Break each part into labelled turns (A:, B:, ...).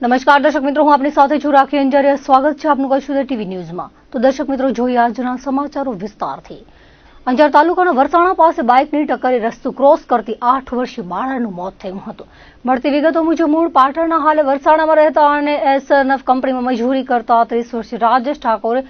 A: નમસ્કાર દર્શક મિત્રો, હું આપની સાથે છું રાખી અંજારિયા। સ્વાગત છે આપનું કચ્છ ટીવી ન્યૂઝમાં। તો દર્શક મિત્રો, જોઈએ આજના સમાચારો વિસ્તારથી। અંજાર તાલુકાના વરસાણા પાસે બાઇકની ટક્કરે રસ્તો ક્રોસ કરતી 8 વર્ષીય બાળાનું મોત થયું હતું। મળતી વિગતો મુજબ મૂળ પાટણના હાલે વરસાણામાં રહેતા અને એસએનએફ કંપનીમાં મજૂરી કરતા 30 વર્ષીય રાજેશ ઠાકોરે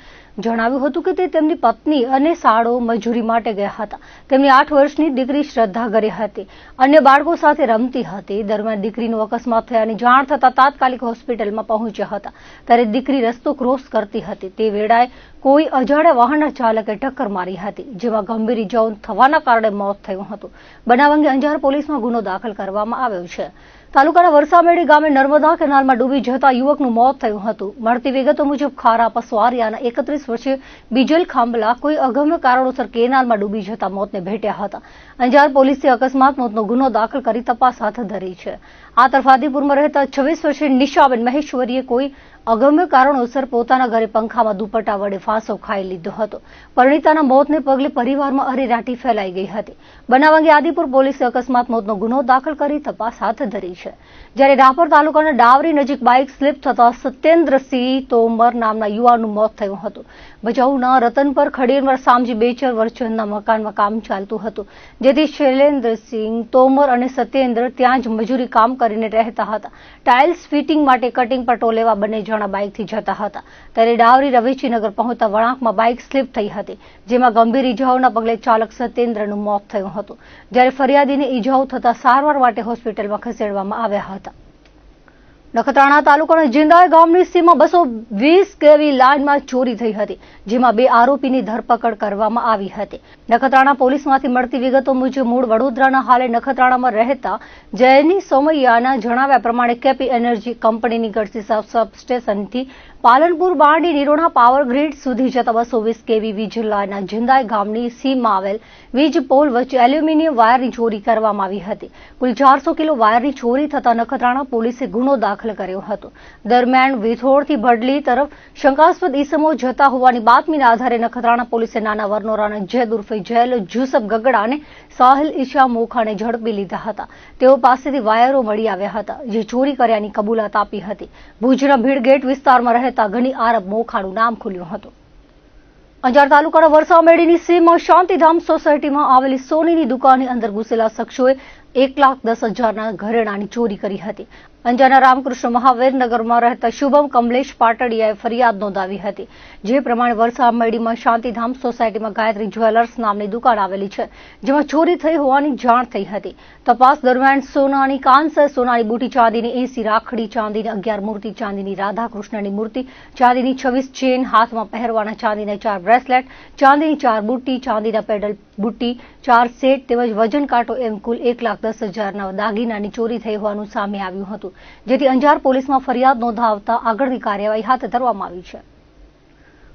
A: જણાવ્યું હતું કે તે તેમની પત્ની અને સાળો મજૂરી માટે ગયા હતા। તેમની 8 વર્ષની દીકરી શ્રદ્ધા ઘરે હતી, અન્ય બાળકો સાથે રમતી હતી। દરમિયાન દીકરીનો અકસ્માત થયાની જાણ થતાં તાત્કાલિક હોસ્પિટલમાં પહોંચ્યા હતા, ત્યારે દીકરી રસ્તો ક્રોસ કરતી હતી તે વેળાએ કોઈ અજાણ્યા વાહનના ચાલકે ટક્કર મારી હતી, જેમાં ગંભીર ઇજાઓ થવાના કારણે મોત થયું હતું। બનાવ અંગે અંજાર પોલીસમાં ગુનો દાખલ કરવામાં આવ્યો છે। તાલુકાના વરસામેડી ગામે નર્મદા કેનાલમાં ડૂબી જતા યુવકનું મોત થયું હતું। મળતી વિગતો મુજબ ખારા પસવારિયાના 31 વર્ષીય બીજલ ખાંભલા કોઈ અગમ્ય કારણોસર કેનાલમાં ડૂબી જતા મોતને ભેટ્યા હતા। અંજાર પોલીસે અકસ્માત મોતનો ગુનો દાખલ કરી તપાસ હાથ ધરી છે। આ તરફ આદિપુરમાં રહેતા 26 વર્ષીય નિશાબેન મહેશ્વરીએ કોઈ અગમ્ય કારણોસર પોતાના ઘરે પંખામાં દુપટ્ટા વડે ફાંસો ખાઈ લીધો હતો। પરિણીતાના મોતને પગલે પરિવારમાં અરેરાટી ફેલાઈ ગઈ હતી। બનાવ અંગે આદિપુર પોલીસે અકસ્માત મોતનો ગુનો દાખલ કરી તપાસ હાથ ધરી છે। જ્યારે રાપર તાલુકાના ડાવરી નજીક બાઇક સ્લીપ થતા સત્યેન્દ્રસિંહ તોમર નામના યુવાનનું મોત થયું હતું। ભચાઉના રતનપર ખડીરમાં સામજી બેચર વર્ચનના મકાનમાં કામ ચાલતું હતું, જેથી શૈલેન્દ્રસિંહ તોમર અને સત્યેન્દ્ર ત્યાં જ મજૂરી કામ કરીને રહેતા હતા। ટાઇલ્સ ફિટિંગ માટે કટિંગ પટ્ટો લેવા બંને જણા બાઇકથી જતા હતા, ત્યારે ડાવરી રવેચીનગર પહોંચતા વળાંકમાં બાઇક સ્લીપ થઈ હતી, જેમાં ગંભીર ઇજાઓના પગલે ચાલક સત્યેન્દ્રનું મોત થયું હતું, જ્યારે ફરિયાદીને ઇજાઓ થતા સારવાર માટે હોસ્પિટલમાં ખસેડવામાં આવ્યા હતા। નખત્રાણા તાલુકાના જીંદાય ગામની સીમા 220 કેવી લાઇનમાં ચોરી થઈ હતી, જેમાં 2 આરોપીની ધરપકડ કરવામાં આવી હતી। નખત્રાણા પોલીસમાંથી મળતી વિગતો મુજબ મૂળ વડોદરાના હાલે નખત્રાણામાં રહેતા જયની સોમૈયાના જણાવ્યા પ્રમાણે કેપી એનર્જી કંપનીની ગઢસી સબસ્ટેશનથી પાલનપુર બારડી નિરોણા પાવર ગ્રીડ સુધી જતા 220 કેવી વીજ લાઇનના જીંદાય ગામની સીમમાં આવેલ વીજ પોલ વચ્ચે એલ્યુમિનિયમ વાયરની ચોરી કરવામાં આવી હતી। કુલ 400 કિલો વાયરની ચોરી થતા નખત્રાણા પોલીસે ગુનો દાખલ કર્યો હતો। દરમિયાન વિથોડથી ભડલી તરફ શંકાસ્પદ ઈસમો જતા હોવાની બાતમીના આધારે નખત્રાણા પોલીસે નાના વરનોરાના જેદ ઉર્ફે જેલ જુસફ ગગડા અને સાહિલ ઈશા મોખાને ઝડપી લીધા હતા। તેઓ પાસેથી વાયરો મળી આવ્યા હતા, જે ચોરી કર્યાની કબૂલાત આપી હતી। ભુજના ભીડગેટ વિસ્તારમાં રહેતા ઘણી આરબ મોખાનું નામ ખુલ્યું હતું। અંજાર તાલુકાના વરસામેડીની સીમમાં શાંતિધામ સોસાયટીમાં આવેલી સોનીની દુકાનની અંદર ઘૂસેલા શખ્સોએ 1,10,000ના ઘરેણાની ચોરી કરી હતી। અંજારના રામકૃષ્ણ મહાવીર નગરમાં રહેતા શુભમ કમલેશ પાટડિયાએ ફરિયાદ નોંધાવી હતી, જે પ્રમાણે વરસામેડીમાં શાંતિધામ સોસાયટીમાં ગાયત્રી જ્વેલર્સ નામની દુકાન આવેલી છે, જેમાં ચોરી થઈ હોવાની જાણ થઈ હતી। તપાસ દરમિયાન સોનાની કાંસે, સોનાની બુટી, ચાંદીની 80 રાખડી, ચાંદીની 11 મૂર્તિ, ચાંદીની રાધાકૃષ્ણની મૂર્તિ, ચાંદીની 26 ચેન, હાથમાં પહેરવાના ચાંદીના 4 બ્રેસલેટ, ચાંદીની 4 બુટ્ટી, ચાંદીના પેડલ બુટ્ટી, 4 સેટ તેમજ વજન કાંટો એમ કુલ 1,10,000ના દાગીનાની ચોરી થઈ હોવાનું સામે આવ્યું હતું, જેથી અંજાર પોલીસમાં ફરિયાદ નોંધાવતા આગળની કાર્યવાહી હાથ ધરવામાં આવી છે।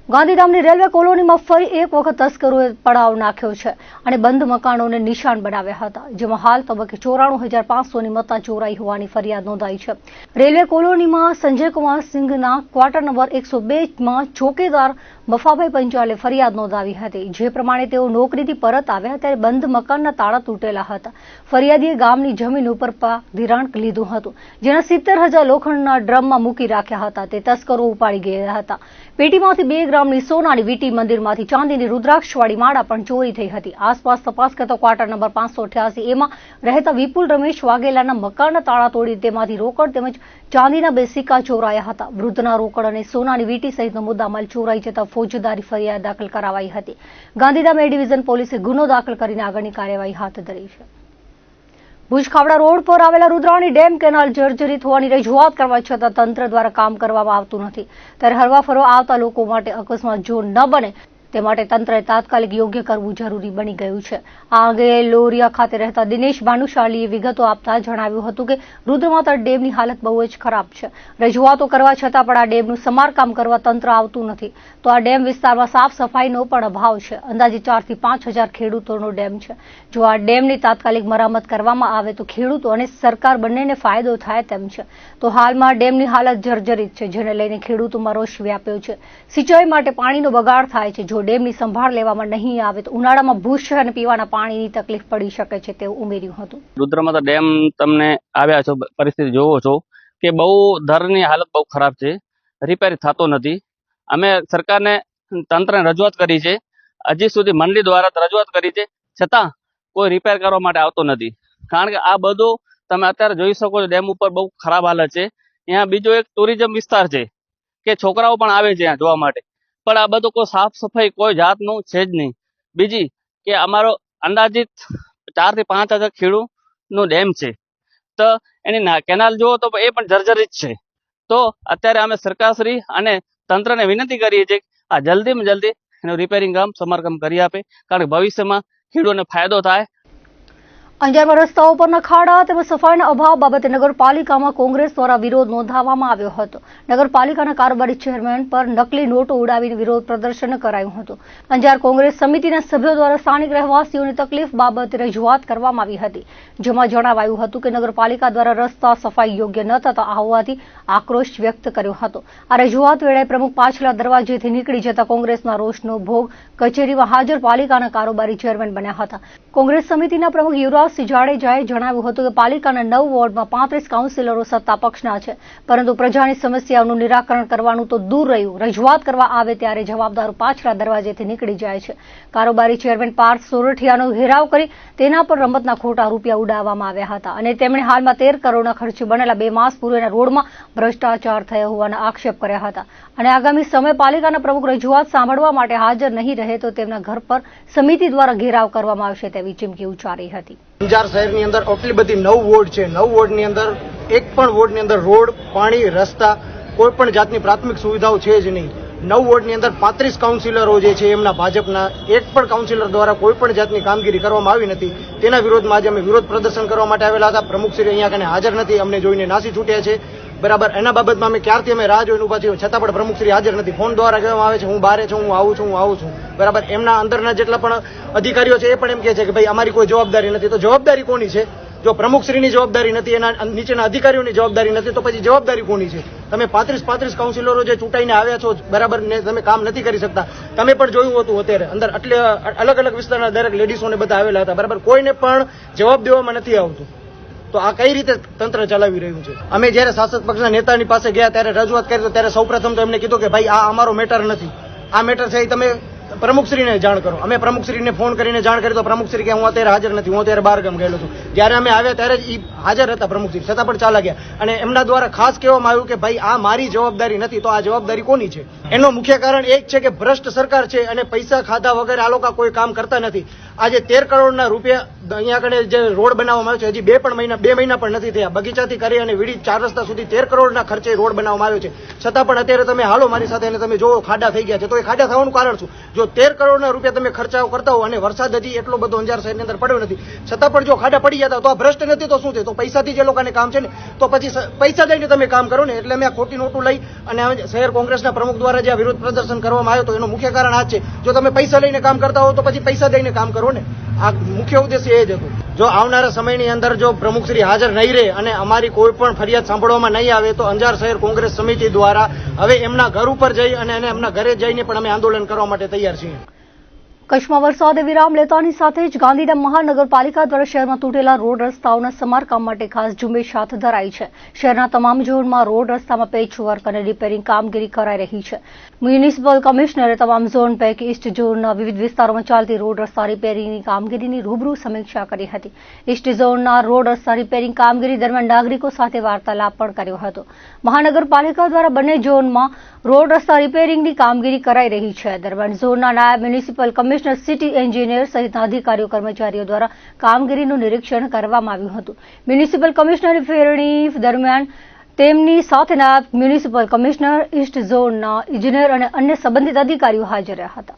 A: ગાંધીધામની રેલવે કોલોનીમાં ફરી એક વખત તસ્કરોએ પડાવ નાખ્યો છે અને બંધ મકાનોને નિશાન બનાવ્યા હતા, જેમાં હાલ તબક્કે 94,500ની મત્તા ચોરાઈ હોવાની ફરિયાદ નોંધાઈ છે। રેલવે કોલોનીમાં સંજયકુમાર સિંઘના ક્વાર્ટર નંબર 102માં ચોકીદાર મફાભાઈ પંચાલે ફરિયાદ નોંધાવી હતી, જે પ્રમાણે તેઓ નોકરીથી પરત આવ્યા ત્યારે બંધ મકાનના તાળા તૂટેલા હતા। ફરિયાદીએ ગામની જમીન ઉપર ધિરાણ લીધું હતું, જેના 70,000 લોખંડના ડ્રમમાં મૂકી રાખ્યા હતા, તે તસ્કરો ઉપાડી ગયા હતા। પેટીમાંથી 2 ગ્રામની સોનાની વીટી, મંદિરમાંથી ચાંદીની રુદ્રાક્ષવાળી માળા પણ ચોરી થઈ હતી। આસપાસ તપાસ કરતા ક્વાર્ટર નંબર 588 એમાં રહેતા વિપુલ રમેશ વાઘેલાના મકાનના તાળા તોડી તેમાંથી રોકડ તેમજ ચાંદીના 2 સિક્કા ચોરાયા હતા। વૃદ્ધના રોકડ અને સોનાની વીટી સહિતનો મુદ્દામાલ ચોરાઈ જતા ફોજદારી ફરિયાદ દાખલ કરાવાઈ હતી। ગાંધીધામ એ ડિવિઝન પોલીસે ગુનો દાખલ કરીને આગળની કાર્યવાહી હાથ ધરી છે। ભુજ ખાવડા રોડ પર આવેલા રુદ્રાણી ડેમ કેનાલ જર્જરિત હોવાની રજૂઆત કરવા છતાં તંત્ર દ્વારા કામ કરવામાં આવતું નથી, ત્યારે હરવા ફરવા આવતા લોકો માટે અકસ્માત જો ન બને તે માટે તંત્રએ તાત્કાલિક યોગ્ય કરવું જરૂરી બની ગયું છે। આ અંગે લોરિયા ખાતે રહેતા દિનેશ ભાનુશાલીએ વિગતો આપતા જણાવ્યું હતું કે રુદ્રમાતા ડેમની હાલત બહુ જ ખરાબ છે। રજૂઆતો કરવા છતાં પણ આ ડેમનું સમારકામ કરવા તંત્ર આવતું નથી, તો આ ડેમ વિસ્તારમાં સાફ સફાઈનો પણ અભાવ છે। અંદાજે 4 થી 5,000 ખેડૂતોનો ડેમ છે। જો આ ડેમની તાત્કાલિક મરામત કરવામાં આવે તો ખેડૂતો અને સરકાર બંનેને ફાયદો થાય તેમ છે, તો હાલમાં ડેમની હાલત જર્જરિત છે, જેને લઈને ખેડૂતોમાં રોષ વ્યાપ્યો છે। સિંચાઈ માટે પાણીનો બગાડ થાય છે। જો ડેમની સંભાળ લેવામાં નહીં આવે તો ઉનાળામાં ભૂસ્ય અને પીવાના પાણીની તકલીફ પડી શકે છે, તેવું ઉમેર્યું હતું।
B: રુદ્રમાતા ડેમ તમને આવ્યા છો, પરિસ્થિતિ જોવો છો કે બહુ ધરની હાલત બહુ ખરાબ છે, રિપેર થતો નથી. અમે સરકારને તંત્રને રજૂઆત કરી છે, હજી સુધી મંડળી દ્વારા રજૂઆત કરી છે, છતાં કોઈ રિપેર કરવા માટે આવતો નથી. કારણ કે આ બધું તમે અત્યારે જોઈ શકો છો, ડેમ ઉપર બહુ ખરાબ હાલત છે. અહીંયા બીજો એક ટુરિઝમ વિસ્તાર છે કે છોકરાઓ પણ આવે છે ત્યાં જોવા માટે, પણ આ બધું કોઈ સાફ સફાઈ કોઈ જાતનું છે જ નહીં. બીજી કે અમારો અંદાજિત 4 થી 5 હજાર ખેડૂતનો ડેમ છે, તો એની કેનાલ જુઓ તો એ પણ જર્જરિત છે. તો અત્યારે અમે સરકારશ્રી અને તંત્રને વિનંતી કરીએ છીએ કે આ જલ્દીમાં જલ્દી એનું રિપેરિંગ કામ સમારકામ કરી આપે, કારણ કે ભવિષ્યમાં ખેડૂતોને ફાયદો થાય.
A: અંજારમાં રસ્તાઓ પરના ખાડા તેમજ સફાઈના અભાવ બાબતે નગરપાલિકામાં કોંગ્રેસ દ્વારા વિરોધ નોંધાવવામાં આવ્યો હતો. નગરપાલિકાના કારોબારી ચેરમેન પર નકલી નોટો ઉડાવીને વિરોધ પ્રદર્શન કરાયું હતું. અંજાર કોંગ્રેસ સમિતિના સભ્યો દ્વારા સ્થાનિક રહેવાસીઓની તકલીફ બાબતે રજૂઆત કરવામાં આવી હતી, જેમાં જણાવાયું હતું કે નગરપાલિકા દ્વારા રસ્તા સફાઈ યોગ્ય ન થતા હોવાથી આક્રોશ વ્યક્ત કર્યો હતો. આ રજૂઆત વેળાએ પ્રમુખ પાછલા દરવાજેથી નીકળી જતા કોંગ્રેસના રોષનો ભોગ કચેરીમાં હાજર પાલિકાના કારોબારી ચેરમેન બન્યા હતા. કોંગ્રેસ સમિતિના પ્રમુખ યુવરાજસિંહ જાડેજાએ જણાવ્યું હતું કે પાલિકાના 9 વોર્ડમાં 35 કાઉન્સિલરો સત્તા પક્ષના છે, પરંતુ પ્રજાની સમસ્યાઓનું નિરાકરણ કરવાનું તો દૂર રહ્યું, રજૂઆત કરવા આવે ત્યારે જવાબદારો પાછલા દરવાજેથી નીકળી જાય છે. કારોબારી ચેરમેન પાર્થ સોરઠિયાનો ઘેરાવ કરી તેના પર રમતના ખોટા રૂપિયા ઉડાવવામાં આવ્યા હતા અને તેમણે હાલમાં 13 કરોડના ખર્ચે બનેલા 2 માસ પૂર્વેના રોડમાં ભ્રષ્ટાચાર થયો હોવાના આક્ષેપ કર્યા હતા અને આગામી સમય પાલિકાના પ્રમુખ રજૂઆત સાંભળવા માટે હાજર નહીં રહે તો તેમના ઘર પર સમિતિ દ્વારા ઘેરાવ કરવામાં આવશે તેવી ચીમકી ઉચ્ચારી હતી.
C: અંજાર શહેરની અંદર આટલી બધી 9 વોર્ડ છે, 9 વોર્ડની અંદર એક પણ વોર્ડની અંદર રોડ, પાણી, રસ્તા, કોઈ પણ જાતની પ્રાથમિક સુવિધાઓ છે જ નહીં. 9 વોર્ડની અંદર 35 કાઉન્સિલરો જે છે એમના ભાજપના, એક પણ કાઉન્સિલર દ્વારા કોઈ પણ જાતની કામગીરી કરવામાં આવી નથી. તેના વિરોધમાં આજે અમે વિરોધ પ્રદર્શન કરવા માટે આવેલા હતા. પ્રમુખશ્રી અહીંયા કને હાજર નથી, અમને જોઈને નાસી છૂટ્યા છે. બરાબર, એના બાબતમાં અમે ક્યારથી અમે રાહ જોઈને ઉભા છીએ, છતાં પણ પ્રમુખશ્રી હાજર નથી. ફોન દ્વારા કહેવામાં આવે છે હું બહાર છું, હું આવું છું. બરાબર, એમના અંદરના જેટલા પણ અધિકારીઓ છે એ પણ એમ કહે છે કે ભાઈ અમારી કોઈ જવાબદારી નથી. તો જવાબદારી કોની છે? જો પ્રમુખશ્રીની જવાબદારી નથી, એના નીચેના અધિકારીઓની જવાબદારી નથી, તો પછી જવાબદારી કોની છે? તમે 35 કાઉન્સિલરો જે ચૂંટાઈને આવ્યા છો, બરાબર, ને તમે કામ નથી કરી શકતા. તમે પણ જોયું હતું અત્યારે અંદર એટલે અલગ અલગ વિસ્તારના દરેક લેડીઝોને બધા આવેલા હતા. બરાબર, કોઈને પણ જવાબ દેવામાં નથી આવતું. તો આ કઈ રીતે તંત્ર ચલાવી રહ્યું છે? અમે જયારે શાસક પક્ષના નેતાની પાસે ગયા ત્યારે રજૂઆત કરી તો ત્યારે સૌપ્રથમ તો એમને કીધું કે ભાઈ આ અમારો મેટર નથી, આ મેટર છે એ તમે પ્રમુખશ્રીને જાણ કરો. અમે પ્રમુખશ્રીને ફોન કરીને જાણ કરી તો પ્રમુખશ્રી કે હું અત્યારે હાજર નથી, હું અત્યારે બહાર ગામ ગયેલો છું. જ્યારે અમે આવ્યા ત્યારે જ હાજર હતા પ્રમુખશ્રી, છતાં પણ ચાલ્યા ગયા. અને એમના દ્વારા ખાસ કહેવામાં આવ્યું કે ભાઈ આ મારી જવાબદારી નથી. તો આ જવાબદારી કોની છે? એનું મુખ્ય કારણ એક છે કે ભ્રષ્ટ સરકાર છે અને પૈસા ખાધા વગર આ લોકો કોઈ કામ કરતા નથી. આજે 13 કરોડના રૂપિયા અહીંયા આગળ જે રોડ બનાવવામાં આવ્યો છે, હજી 2 મહિના પણ નથી થયા. બગીચાથી કરી અને વીડી 4 રસ્તા સુધી 13 કરોડના ખર્ચે રોડ બનાવવામાં આવ્યો છે. છતાં પણ અત્યારે તમે હાલો મારી સાથે અને તમે જોવો ખાડા થઈ ગયા છે. તો એ ખાડા થવાનું કારણ શું? જો 13 કરોડના રૂપિયા તમે ખર્ચાઓ કરતા હો અને વરસાદ હજી એટલો બધો અંજાર શહેરની અંદર પડ્યો નથી, છતાં પણ જો ખાડા પડી જતા તો આ ભ્રષ્ટ નથી તો શું છે? તો પૈસાથી જે લોકોને કામ છે ને, તો પછી પૈસા દઈને તમે કામ કરો ને. એટલે અમે આ ખોટી નોટો લઈ અને શહેર કોંગ્રેસના પ્રમુખ દ્વારા જે વિરોધ પ્રદર્શન કરવામાં આવ્યો તો એનું મુખ્ય કારણ આ છે. જો તમે પૈસા લઈને કામ કરતા હો તો પછી પૈસા દઈને કામ કરો ને. આ મુખ્ય ઉદ્દેશ્ય એ જ હતું. જો આવનારા સમયની અંદર જો પ્રમુખશ્રી હાજર નહીં રહે અને અમારી કોઈ પણ ફરિયાદ સાંભળવામાં નહીં આવે તો અંજાર શહેર કોંગ્રેસ સમિતિ દ્વારા હવે એમના ઘર ઉપર જઈ અને એમના ઘરે જઈને પણ અમે આંદોલન કરવા માટે તૈયાર છીએ.
A: કચ્છમાં વરસાદે વિરામ લેતાની સાથે જ ગાંધીધામ મહાનગરપાલિકા દ્વારા શહેરમાં તૂટેલા રોડ રસ્તાઓના સમારકામ માટે ખાસ ઝુંબેશ હાથ ધરાઈ છે. શહેરના તમામ ઝોનમાં રોડ રસ્તામાં પેચવર્ક અને રિપેરિંગ કામગીરી કરાઈ રહી છે. મ્યુનિસિપલ કમિશનરે તમામ ઝોન પૈકી ઈસ્ટ ઝોનના વિવિધ વિસ્તારોમાં ચાલતી રોડ રસ્તા રિપેરિંગની કામગીરીની રૂબરૂ સમીક્ષા કરી હતી. ઈસ્ટ ઝોનના રોડ રસ્તા રિપેરિંગ કામગીરી દરમિયાન નાગરિકો સાથે વાર્તાલાપ પણ કર્યો હતો. મહાનગરપાલિકા દ્વારા બંને ઝોનમાં રોડ રસ્તા રિપેરિંગની કામગીરી કરાઈ રહી છે. દરમિયાન ઝોનના નાયબ મ્યુનિસિપલ કમિશનર, સિટી એન્જિનિયર સહિતના અધિકારીઓ કર્મચારીઓ દ્વારા કામગીરીનું નિરીક્ષણ કરવામાં આવ્યું હતું. મ્યુનિસિપલ કમિશનરની ફેરણી દરમિયાન તેમની સાથે નાયબ મ્યુનિસિપલ કમિશનર, ઈસ્ટ ઝોનના ઇજનેર અને અન્ય સંબંધિત અધિકારીઓ હાજર રહ્યા હતા.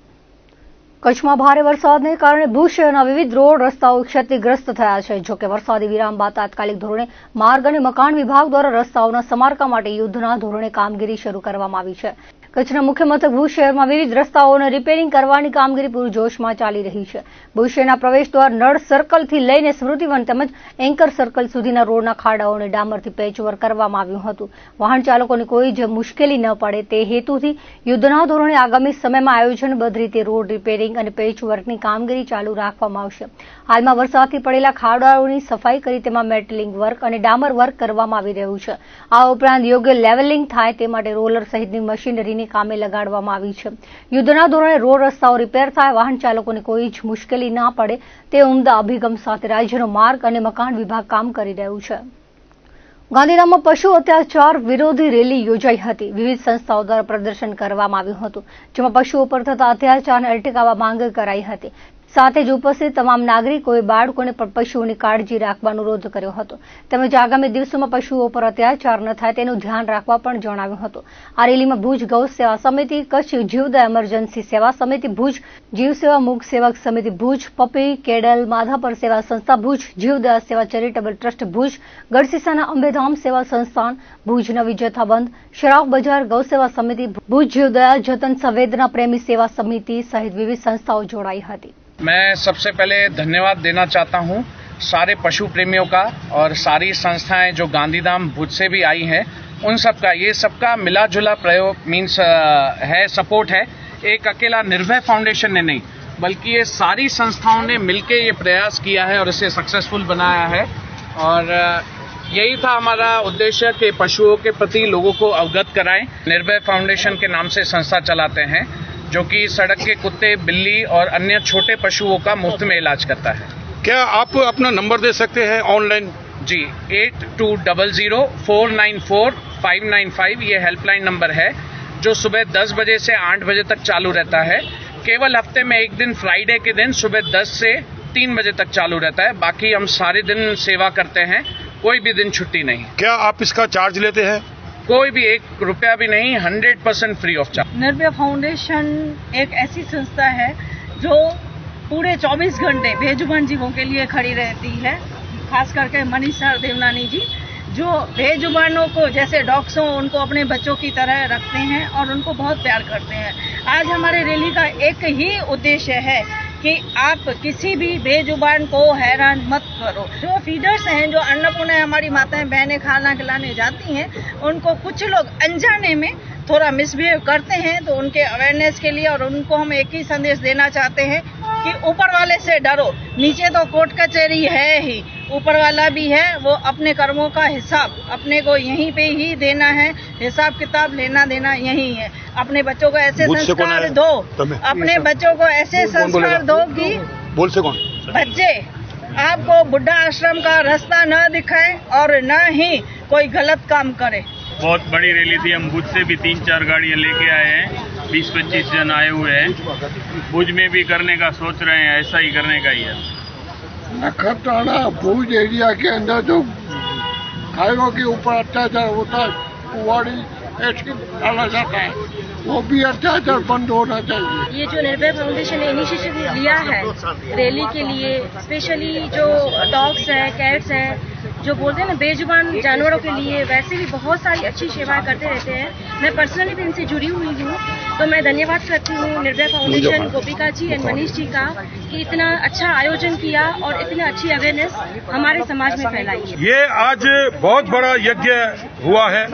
A: કચ્છમાં ભારે વરસાદને કારણે ભુજ શહેરના વિવિધ રોડ રસ્તાઓ ક્ષતિગ્રસ્ત થયા છે. જોકે વરસાદી વિરામ બાદ તાત્કાલિક ધોરણે માર્ગ અને મકાન વિભાગ દ્વારા રસ્તાઓના સમારકામ માટે યુદ્ધના ધોરણે કામગીરી શરૂ કરવામાં આવી છે. કચ્છના મુખ્ય મથક ભુજ શહેરમાં વિવિધ રસ્તાઓને રિપેરિંગ કરવાની કામગીરી પૂરજોશમાં ચાલી રહી છે. ભુજ શહેરના પ્રવેશ દ્વાર નળ સર્કલથી લઈને સ્મૃતિવન તેમજ એન્કર સર્કલ સુધીના રોડના ખાડાઓને ડામરથી પેચવર્ક કરવામાં આવ્યું હતું. વાહન ચાલકોને કોઈ જ મુશ્કેલી ન પડે તે હેતુથી યુદ્ધના ધોરણે આગામી સમયમાં આયોજનબદ્ધ રીતે રોડ રિપેરિંગ અને પેચવર્કની કામગીરી ચાલુ રાખવામાં આવશે. હાલમાં વરસાદથી પડેલા ખાડાઓની સફાઈ કરી તેમાં મેટલિંગ વર્ક અને ડામર વર્ક કરવામાં આવી રહ્યું છે. આ ઉપરાંત યોગ્ય લેવલિંગ થાય તે માટે રોલર સહિતની મશીનરીને કામે લગાડવામાં આવી છે. યુદ્ધના ધોરણે રોડ રસ્તાઓ રિપેર થાય, વાહન ચાલકોને કોઈ જ મુશ્કેલી ના પડે તે ઉમદા અભિગમ સાથે રાજ્યનો માર્ગ અને મકાન વિભાગ કામ કરી રહ્યું છે. ગાંધીધામમાં પશુ અત્યાચાર વિરોધી રેલી યોજાઈ હતી. વિવિધ સંસ્થાઓ દ્વારા પ્રદર્શન કરવામાં આવ્યું હતું, જેમાં પશુઓ પર થતા અત્યાચારને અટકાવવા માંગ કરાઈ હતી. સાથે જ ઉપસ્થિત તમામ નાગરિકોએ બાળકોને પણ પશુઓની કાળજી રાખવા અનુરોધ કર્યો હતો. તેમજ આગામી દિવસોમાં પશુઓ પર અત્યાચાર ન થાય તેનું ધ્યાન રાખવા પણ જણાવ્યું હતું. આ રેલીમાં ભુજ ગૌ સેવા સમિતિ, કચ્છ જીવદયા એમરજન્સી સેવા સમિતિ ભુજ, જીવ સેવા મૂક સેવક સમિતિ ભુજ, પપી કેડલ માધાપર સેવા સંસ્થા ભુજ, જીવદયા સેવા ચેરિટેબલ ટ્રસ્ટ ભુજ, ગઢસીસાના અંબેધામ સેવા સંસ્થાન ભુજ, નવી જથ્થાબંધ શરાબ બજાર ગૌ સેવા સમિતિ ભુજ, જીવદયા જતન સંવેદના પ્રેમી सेवा समिति सहित विविध संस्थाओं जोड़ाई હતી.
D: मैं सबसे पहले धन्यवाद देना चाहता हूं सारे पशु प्रेमियों का और सारी संस्थाएं जो गांधीधाम भुज से भी आई हैं उन सब का, ये सबका मिला जुला प्रयोग मीन्स है, सपोर्ट है. एक अकेला निर्भय फाउंडेशन ने नहीं बल्कि ये सारी संस्थाओं ने मिलकर ये प्रयास किया है और इसे सक्सेसफुल बनाया है. और यही था हमारा उद्देश्य कि पशुओं के प्रति लोगों को अवगत कराएं. निर्भय फाउंडेशन के नाम से संस्था चलाते हैं जो कि सड़क के कुत्ते, बिल्ली और अन्य छोटे पशुओं का मुफ्त में इलाज करता है.
E: क्या आप अपना नंबर दे सकते हैं ऑनलाइन?
D: जी, 8200494595 ये हेल्पलाइन नंबर है जो सुबह 10 बजे से 8 बजे तक चालू रहता है. केवल हफ्ते में एक दिन फ्राइडे के दिन सुबह 10 से 3 बजे तक चालू रहता है. बाकी हम सारे दिन सेवा करते हैं, कोई भी दिन छुट्टी नहीं.
E: क्या आप इसका चार्ज लेते हैं?
D: कोई भी एक रुपया भी नहीं, 100% फ्री ऑफ चार्ज.
F: निर्भय फाउंडेशन एक ऐसी संस्था है जो पूरे 24 घंटे बेजुबान जीवों के लिए खड़ी रहती है. खास करके मनीष सर देवनानी जी जो बेजुबानों को जैसे डॉग्स हों उनको अपने बच्चों की तरह रखते हैं और उनको बहुत प्यार करते हैं. आज हमारे रैली का एक ही उद्देश्य है कि आप किसी भी बेजुबान को हैरान मत करो. जो फीडर्स हैं, जो अन्नपूर्णा हमारी माताएं बहनें खाना खिलाने जाती हैं, उनको कुछ लोग अनजाने में थोड़ा मिसबिहेव करते हैं. तो उनके अवेयरनेस के लिए और उनको हम एक ही संदेश देना चाहते हैं कि ऊपर वाले से डरो. नीचे तो कोर्ट कचहरी है ही, ऊपर वाला भी है. वो अपने कर्मों का हिसाब अपने को यहीं पे ही देना है. हिसाब किताब लेना देना यही है. अपने बच्चों को ऐसे संस्कार दो, अपने बच्चों को ऐसे संस्कार दो कि
E: बोल से कौन
F: बच्चे आपको बुढ़ा आश्रम का रास्ता न दिखाए और न ही कोई गलत काम करे.
G: बहुत बड़ी रैली थी. हम भुज से भी 3-4 गाड़ियां लेके आए हैं. 20-25 जन आए हुए हैं. भुज में भी करने का सोच रहे हैं, ऐसा ही करने का ही है.
H: नखत्राणा भुज एरिया के अंदर जो गायों के ऊपर अत्याचार होता है, कुवाड़ी ऐसे डाला जाता है, वो भी अत्याचार बंद होना चाहिए.
I: ये जो निर्भय फाउंडेशन ने इनिशिएटिव लिया है रैली के लिए, स्पेशली जो डॉग्स है, कैट्स है, जो बोलते हैं ना बेजुबान जानवरों के लिए, वैसे भी बहुत सारी अच्छी सेवाएं करते रहते हैं. मैं पर्सनली भी इनसे जुड़ी हुई हूँ, तो मैं धन्यवाद करती हूँ निर्भय foundation, Gopika ji and Manish ji का कि इतना अच्छा आयोजन किया और इतनी अच्छी अवेयरनेस हमारे समाज में फैलाई है.
E: ये आज बहुत बड़ा यज्ञ हुआ है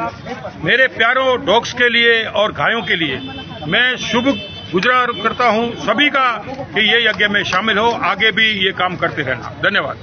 E: मेरे प्यारों डॉग्स के लिए और गायों के लिए. मैं शुभ गुजारिश करता हूँ सभी का कि ये यज्ञ में शामिल हो, आगे भी ये काम करते रहना. धन्यवाद.